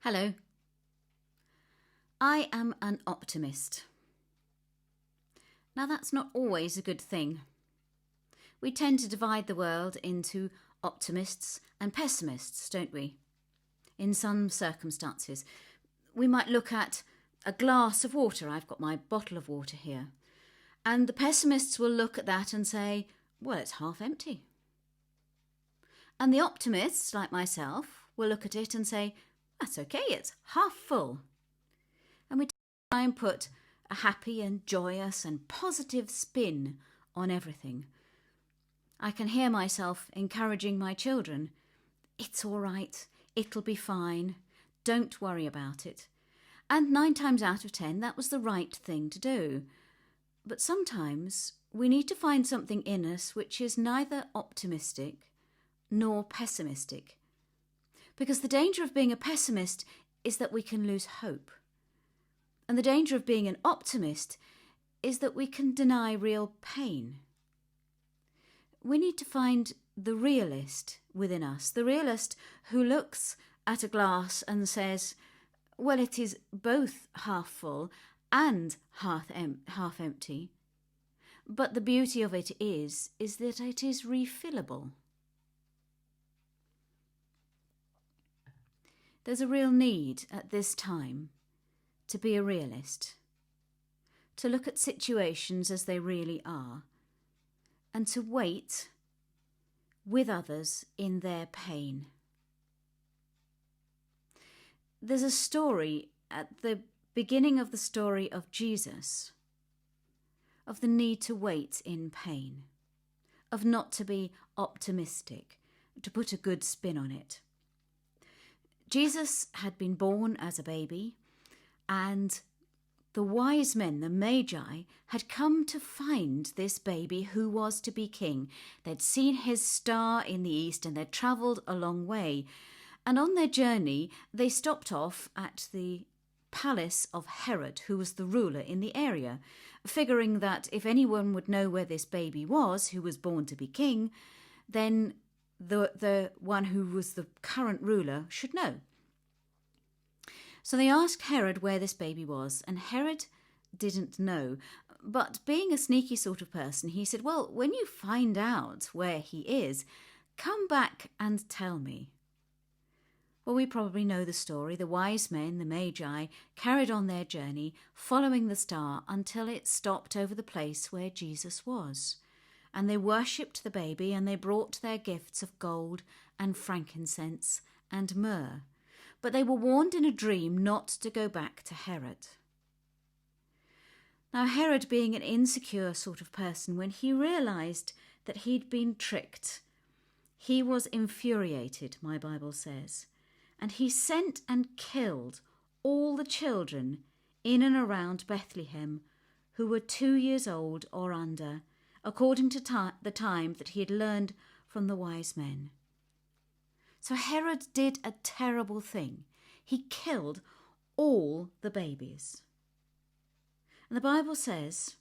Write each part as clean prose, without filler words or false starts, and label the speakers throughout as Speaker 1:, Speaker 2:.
Speaker 1: Hello. I am an optimist. Now, that's not always a good thing. We tend to divide the world into optimists and pessimists, don't we? In some circumstances, we might look at a glass of water. I've got my bottle of water here. And the pessimists will look at that and say, well, it's half empty. And the optimists, like myself, will look at it and say, that's okay, it's half full. And we try and put a happy and joyous and positive spin on everything. I can hear myself encouraging my children. It's all right, it'll be fine, don't worry about it. And 9 times out of 10, that was the right thing to do. But sometimes we need to find something in us which is neither optimistic nor pessimistic. Because the danger of being a pessimist is that we can lose hope. And the danger of being an optimist is that we can deny real pain. We need to find the realist within us, the realist who looks at a glass and says, well, it is both half full and half empty. But the beauty of it is that it is refillable. There's a real need at this time to be a realist, to look at situations as they really are, and to wait with others in their pain. There's a story at the beginning of the story of Jesus, of the need to wait in pain, of not to be optimistic, to put a good spin on it. Jesus had been born as a baby, and the wise men, the Magi, had come to find this baby who was to be king. They'd seen his star in the east and they'd travelled a long way. And on their journey, they stopped off at the palace of Herod, who was the ruler in the area, figuring that if anyone would know where this baby was, who was born to be king, then the one who was the current ruler should know. So they asked Herod where this baby was, and Herod didn't know. But being a sneaky sort of person, he said, well, when you find out where he is, come back and tell me. Well, we probably know the story. The wise men, the Magi, carried on their journey, following the star until it stopped over the place where Jesus was. And they worshipped the baby, and they brought their gifts of gold and frankincense and myrrh. But they were warned in a dream not to go back to Herod. Now, Herod, being an insecure sort of person, when he realised that he'd been tricked, he was infuriated, my Bible says, and he sent and killed all the children in and around Bethlehem who were 2 years old or under, according to the time that he had learned from the wise men. So Herod did a terrible thing. He killed all the babies. And the Bible says,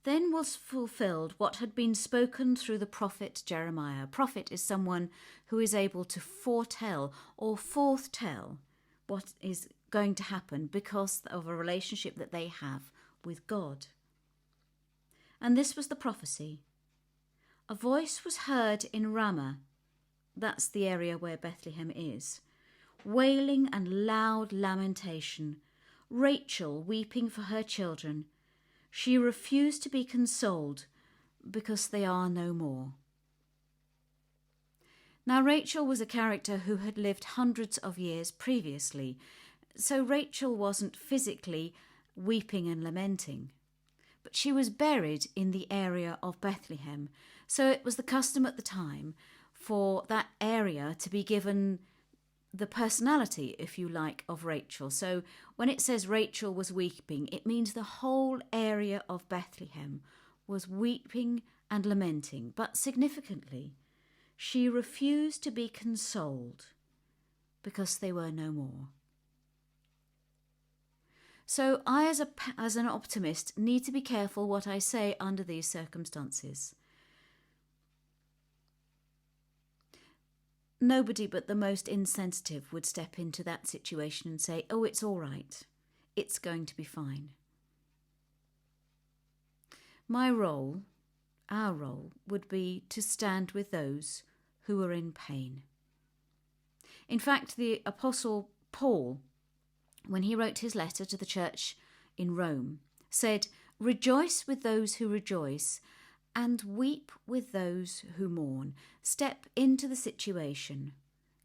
Speaker 1: then was fulfilled what had been spoken through the prophet Jeremiah. A prophet is someone who is able to foretell or foretell what is going to happen because of a relationship that they have with God. And this was the prophecy. A voice was heard in Ramah, that's the area where Bethlehem is, wailing and loud lamentation, Rachel weeping for her children. She refused to be consoled because they are no more. Now, Rachel was a character who had lived hundreds of years previously, so Rachel wasn't physically weeping and lamenting. But she was buried in the area of Bethlehem, so it was the custom at the time for that area to be given the personality, if you like, of Rachel. So when it says Rachel was weeping, it means the whole area of Bethlehem was weeping and lamenting. But significantly, she refused to be consoled because they were no more. So I, as an optimist, need to be careful what I say under these circumstances. Nobody but the most insensitive would step into that situation and say, oh, it's all right. It's going to be fine. My role, our role, would be to stand with those who are in pain. In fact, the Apostle Paul, when he wrote his letter to the church in Rome, said, "Rejoice with those who rejoice and weep with those who mourn." Step into the situation,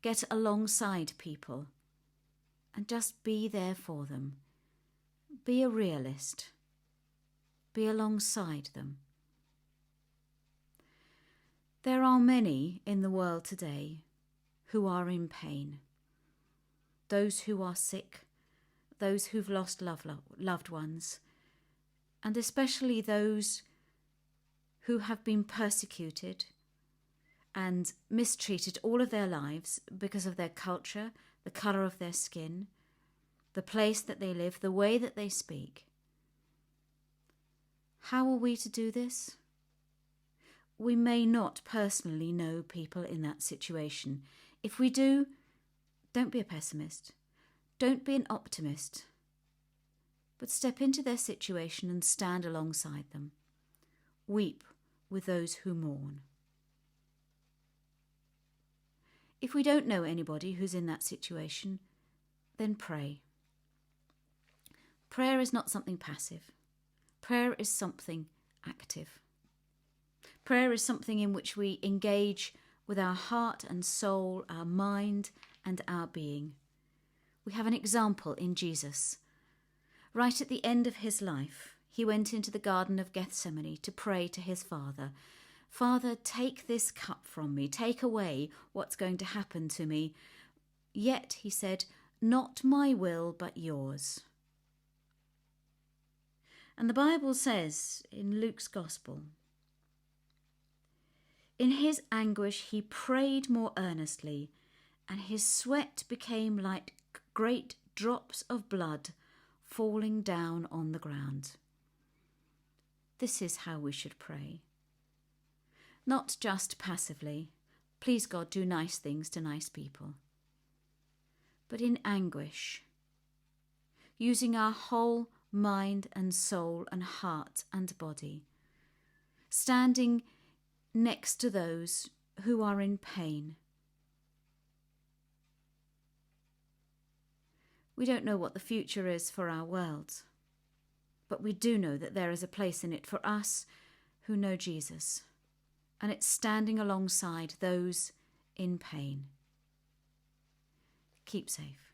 Speaker 1: get alongside people, and just be there for them. Be a realist. Be alongside them. There are many in the world today who are in pain. Those who are sick, those who've lost loved ones, and especially those who have been persecuted and mistreated all of their lives because of their culture, the colour of their skin, the place that they live, the way that they speak. How are we to do this? We may not personally know people in that situation. If we do, don't be a pessimist. Don't be an optimist. But step into their situation and stand alongside them. Weep with those who mourn. If we don't know anybody who's in that situation, then pray. Prayer is not something passive. Prayer is something active. Prayer is something in which we engage with our heart and soul, our mind and our being. We have an example in Jesus. Right at the end of his life, he went into the Garden of Gethsemane to pray to his Father. "Father, take this cup from me. Take away what's going to happen to me. Yet," he said, "not my will, but yours." And the Bible says in Luke's Gospel, "In his anguish he prayed more earnestly, and his sweat became like great drops of blood falling down on the ground." This is how we should pray. Not just passively, please God, do nice things to nice people, but in anguish, using our whole mind and soul and heart and body, standing next to those who are in pain. We don't know what the future is for our world, but we do know that there is a place in it for us who know Jesus, and it's standing alongside those in pain. Keep safe.